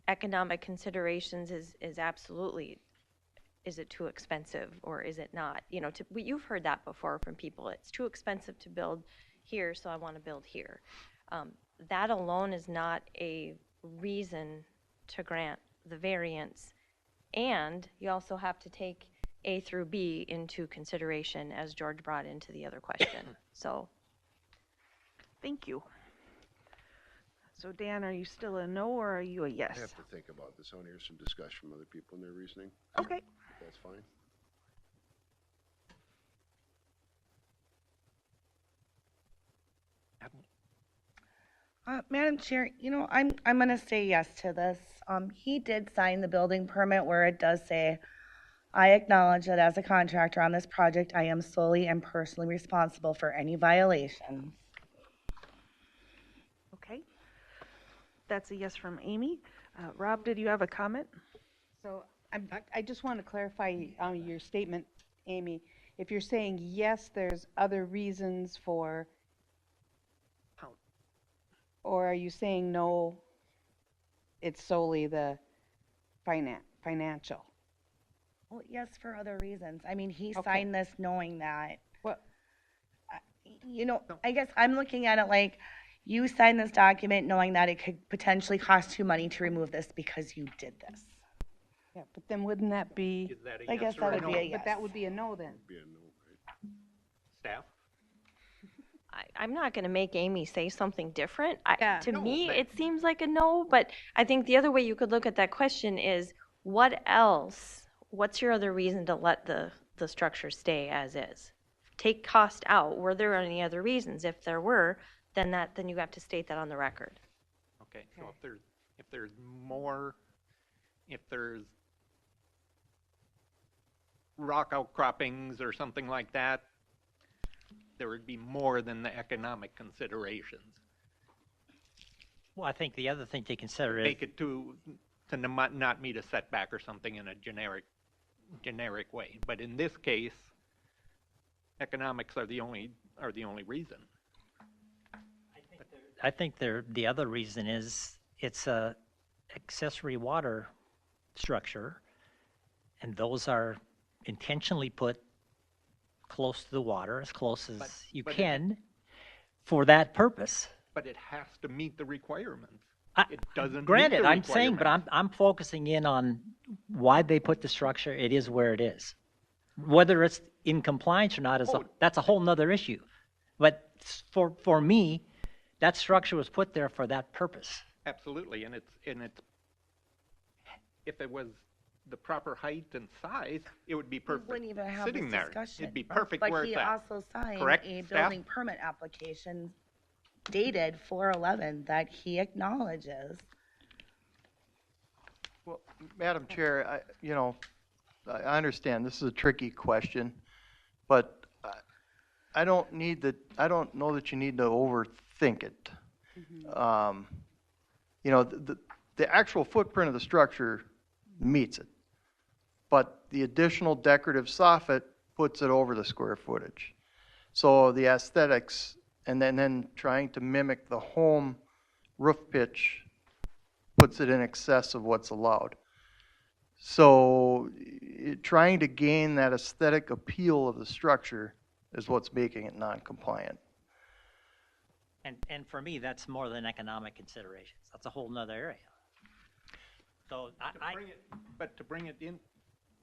economic considerations is absolutely, is it too expensive or is it not? You know, you've heard that before from people. It's too expensive to build here, so I want to build here. That alone is not a reason to grant the variance. And you also have to take A through B into consideration, as George brought into the other question. So, thank you. So Dan, are you still a no or are you a yes? I have to think about this. I want to hear some discussion from other people and their reasoning. Okay. That's fine. Madam Chair, you know, I'm going to say yes to this. He did sign the building permit where it does say, I acknowledge that as a contractor on this project, I am solely and personally responsible for any violations. Okay. That's a yes from Amy. Rob, did you have a comment? So I just want to clarify your statement, Amy. If you're saying yes, there's other reasons for, or are you saying no, it's solely the financial? Well, yes, for other reasons. I mean, he Okay. signed this knowing that. Well, You know, I guess I'm looking at it like you signed this document knowing that it could potentially cost you money to remove this because you did this. yeah, but then wouldn't that be, Is that a I yes guess or that a would no? be a yes. but that would be a no then? Be a no, right? Staff? I'm not going to make Amy say something different. Yeah. To No, me, but- it seems like a no, but I think the other way you could look at that question is, what else? What's your other reason to let the structure stay as is? Take cost out. Were there any other reasons? If there were, then you have to state that on the record. Okay, so if there's more, if there's rock outcroppings or something like that, there would be more than the economic considerations. Well, I think the other thing to consider is, Make it to not meet a setback or something in a generic way. But in this case, economics are the only reason. I think the other reason is it's a accessory water structure, and those are intentionally put close to the water, as close as you but it- can, for that purpose. But it has to meet the requirements. I- It doesn't meet Granted, the I'm saying, but requirements. I'm focusing in on why they put the structure, it is where it is. Whether it's in compliance or not Oh. that's a whole nother issue. But for me, that structure was put there for that purpose. Absolutely, and it's, if it was the proper height and size, it would be We perfect wouldn't even have sitting this there. discussion. It'd be perfect But where he it's at. also signed Correct, a staff? building permit application dated 4/11 that he acknowledges. Well, Madam Chair, I understand this is a tricky question, but I don't know that you need to overthink it. The actual footprint of the structure meets it, but the additional decorative soffit puts it over the square footage. So the aesthetics, and then trying to mimic the home roof pitch puts it in excess of what's allowed. So trying to gain that aesthetic appeal of the structure is what's making it non-compliant. And for me, that's more than economic considerations. That's a whole nother area. So But to bring it in,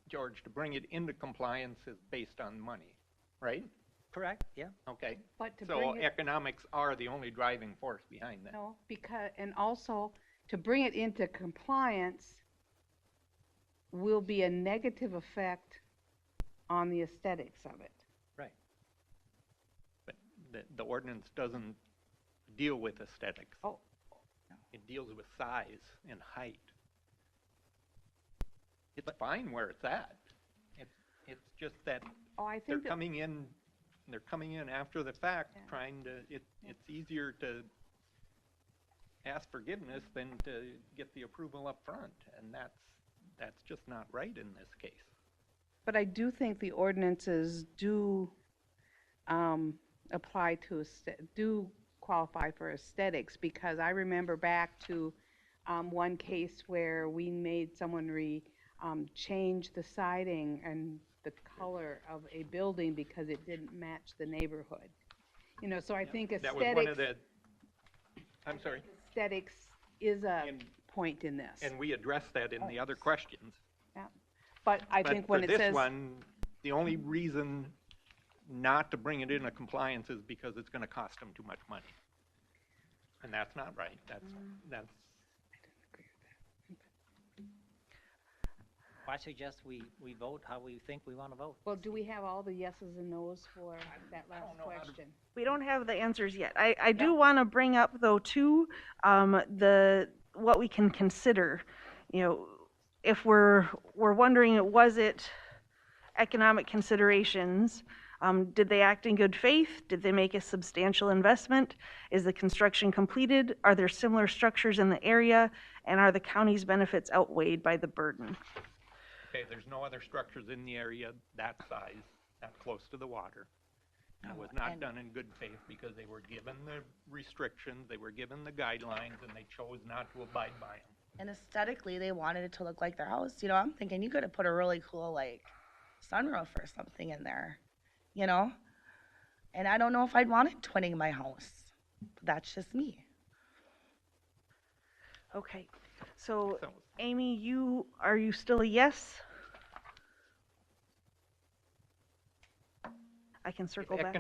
George, to bring it into compliance is based on money, right? correct, yeah. Okay. But to So bring it, economics are the only driving force behind that. no, because, and also to bring it into compliance will be a negative effect on the aesthetics of it. But the ordinance doesn't deal with aesthetics. Oh. It deals with size and height. It's fine where it's at. It's just that Oh, I they're think that, coming in after the fact, Yeah. trying to, it's easier to ask forgiveness than to get the approval up front, and that's just not right in this case. but I do think the ordinances do apply to, do qualify for aesthetics, because I remember back to one case where we made someone change the siding and the color of a building because it didn't match the neighborhood. You know, so I think That was one of aesthetics, the, I'm sorry, aesthetics is a And- point in this. and we addressed that in the other questions. But I But think when it for this says, one, the only reason not to bring it into compliance is because it's gonna cost them too much money. And that's not right. That's, I suggest we vote how we think we want to vote. well, do we have all the yeses and nos for that last question? We don't have the answers yet. I do want to bring up, though, too, what we can consider. You know, if we're wondering, was it economic considerations? Did they act in good faith? Did they make a substantial investment? Is the construction completed? Are there similar structures in the area? And are the county's benefits outweighed by the burden? okay, there's no other structures in the area that size, that close to the water. It was not done in good faith because they were given the restrictions, they were given the guidelines, and they chose not to abide by them. And aesthetically, they wanted it to look like their house. You know, I'm thinking you could have put a really cool, like, sunroof or something in there, you know? And I don't know if I'd want it twinning my house. That's just me. Okay, so So, Amy, are you still a yes? I can circle back.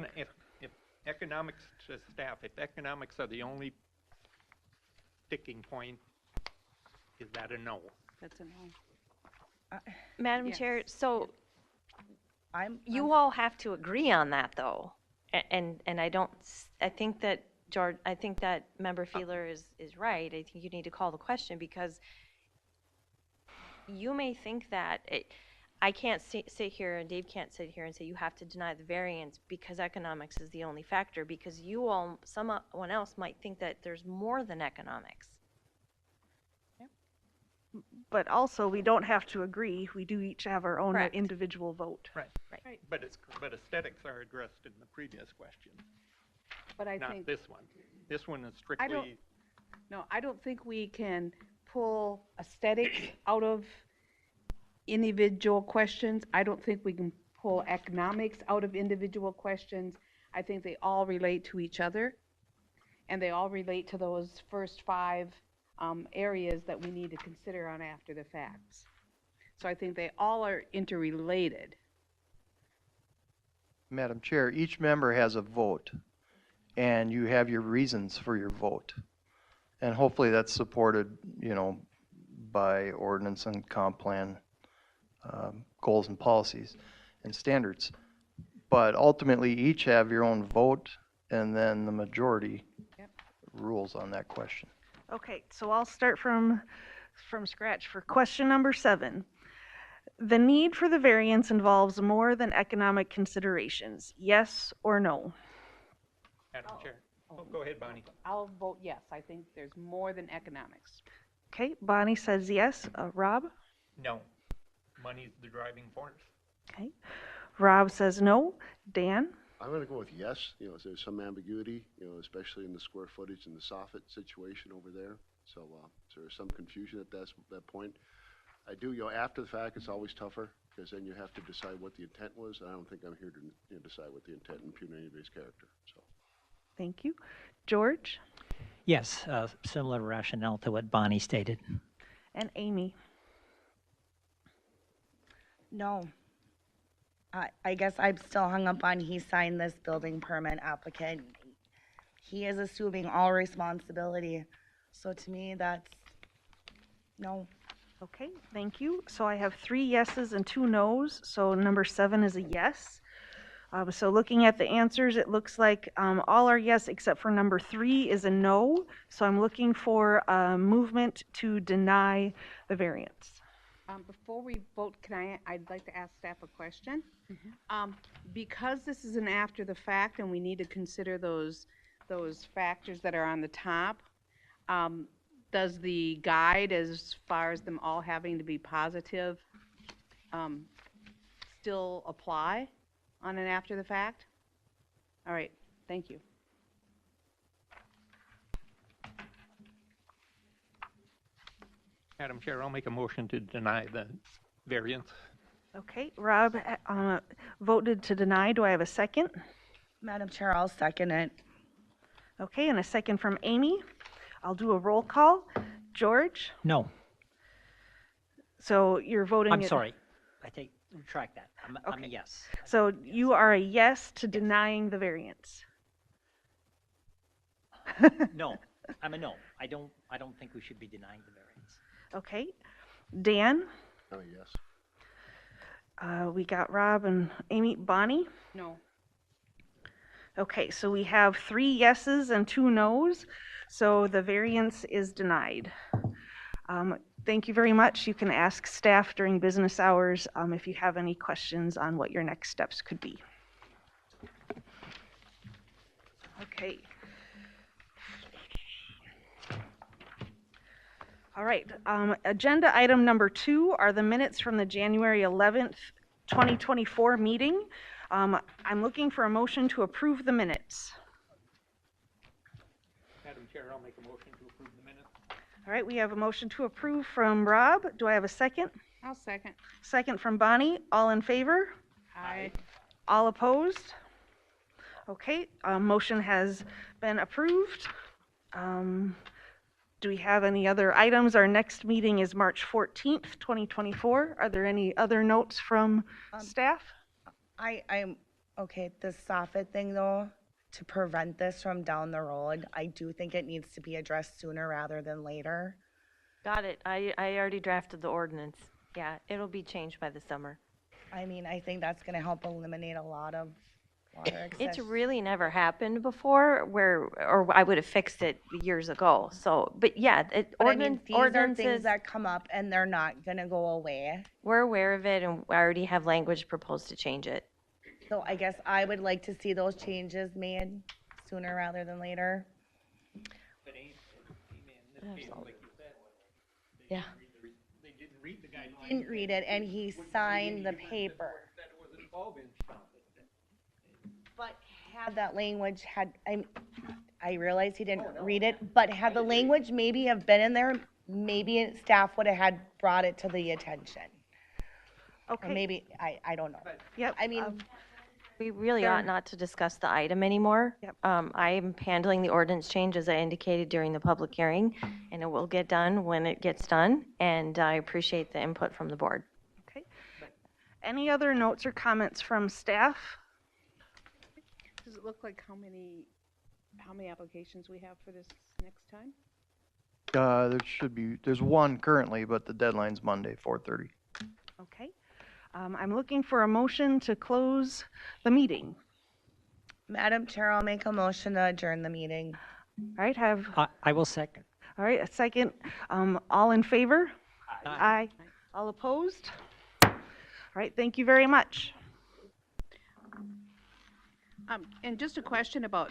if economics to staff, if economics are the only sticking point, is that a no? That's a no. Madam Yes. Chair, so you I'm all have to agree on that, though. And I think that, George, I think that Member Feeler is right. I think you need to call the question, because you may think that, I can't sit here, and Dave can't sit here and say you have to deny the variance because economics is the only factor, because someone else might think that there's more than economics. But also, we don't have to agree. We do each have our own Correct. individual vote. Right. But aesthetics are addressed in the previous question, But I not think, this one. This one is I strictly, don't think we can pull aesthetics out of individual questions. I don't think we can pull economics out of individual questions. I think they all relate to each other, and they all relate to those first 5 areas that we need to consider on after the facts. So I think they all are interrelated. Madam Chair, each member has a vote, and you have your reasons for your vote. And hopefully that's supported, by ordinance and comp plan goals and policies and standards. But ultimately, each have your own vote, and then the majority rules on that question. Okay, so I'll start from scratch for question number 7. The need for the variance involves more than economic considerations. Yes or no? Madam Chair. Go ahead, Bonnie. I'll vote yes. I think there's more than economics. Okay, Bonnie says yes. Rob? No. Money's the driving force. Okay. Rob says no. Dan? I'm going to go with yes. There's some ambiguity, especially in the square footage and the soffit situation over there. So there's some confusion at that point. I do, after the fact, it's always tougher because then you have to decide what the intent was. I don't think I'm here to decide what the intent and impugn anybody's character. So. Thank you. George? Yes, similar rationale to what Bonnie stated. And Amy? No. I guess I'm still hung up on he signed this building permit applicant. He is assuming all responsibility. So to me, that's no. Okay, thank you. So I have 3 yeses and 2 nos. So number 7 is a yes. So looking at the answers, it looks like all are yes except for number 3 is a no. So I'm looking for a movement to deny the variance. Before we vote, I'd like to ask staff a question. Because this is an after the fact and we need to consider those factors that are on the top, does the guide as far as them all having to be positive still apply on an after the fact? All right, thank you. Madam Chair, I'll make a motion to deny the variance. Okay, Rob voted to deny. Do I have a second? Madam Chair, I'll second it. Okay, and a second from Amy. I'll do a roll call. George? No. So you're voting... I'm sorry. Retract that. I'm a yes. So you are a yes to denying the variance. No, I'm a no. I don't think we should be denying the variance. Okay. Dan? I'm a yes. We got Rob and Amy. Bonnie? No. Okay, so we have 3 yeses and 2 nos. So the variance is denied. Thank you very much. You can ask staff during business hours if you have any questions on what your next steps could be. Okay. All right. Agenda item number 2 are the minutes from the January 11th, 2024 meeting. I'm looking for a motion to approve the minutes. Madam Chair, I'll make a motion to approve the minutes. All right, we have a motion to approve from Rob. Do I have a second? I'll second. Second from Bonnie. All in favor? Aye. All opposed? Okay, motion has been approved. Do we have any other items? Our next meeting is March 14th, 2024. Are there any other notes from staff? I'm okay. The soffit thing, though, to prevent this from down the road, I do think it needs to be addressed sooner rather than later. Got it. I already drafted the ordinance. Yeah, it'll be changed by the summer. I mean, I think that's going to help eliminate a lot of water excess. It's really never happened before or I would have fixed it years ago. So, but yeah, But I mean, these are ordinances, things that come up and they're not going to go away. we're aware of it and I already have language proposed to change it. So I guess I would like to see those changes made sooner rather than later. But Amy, in this case, like you said, Yeah. they didn't read the guidelines. Didn't read it and he signed the paper. That was a 12-inch soffit. But had that language I realize he didn't read it, but had the language maybe have been in there, maybe staff would have had brought it to the attention. Or Okay. maybe, I don't know. Yep. I mean, We really Fair. ought not to discuss the item anymore. Yep. I'm handling the ordinance change as I indicated during the public hearing, and it will get done when it gets done, and I appreciate the input from the board. Okay. Any other notes or comments from staff? Does it look like how many applications we have for this next time? There's one currently, but the deadline's Monday, 4:30. Okay. I'm looking for a motion to close the meeting. Madam Chair, I'll make a motion to adjourn the meeting. All right, I will second. all right, a second. All in favor? Aye. All opposed? All right, thank you very much. And just a question about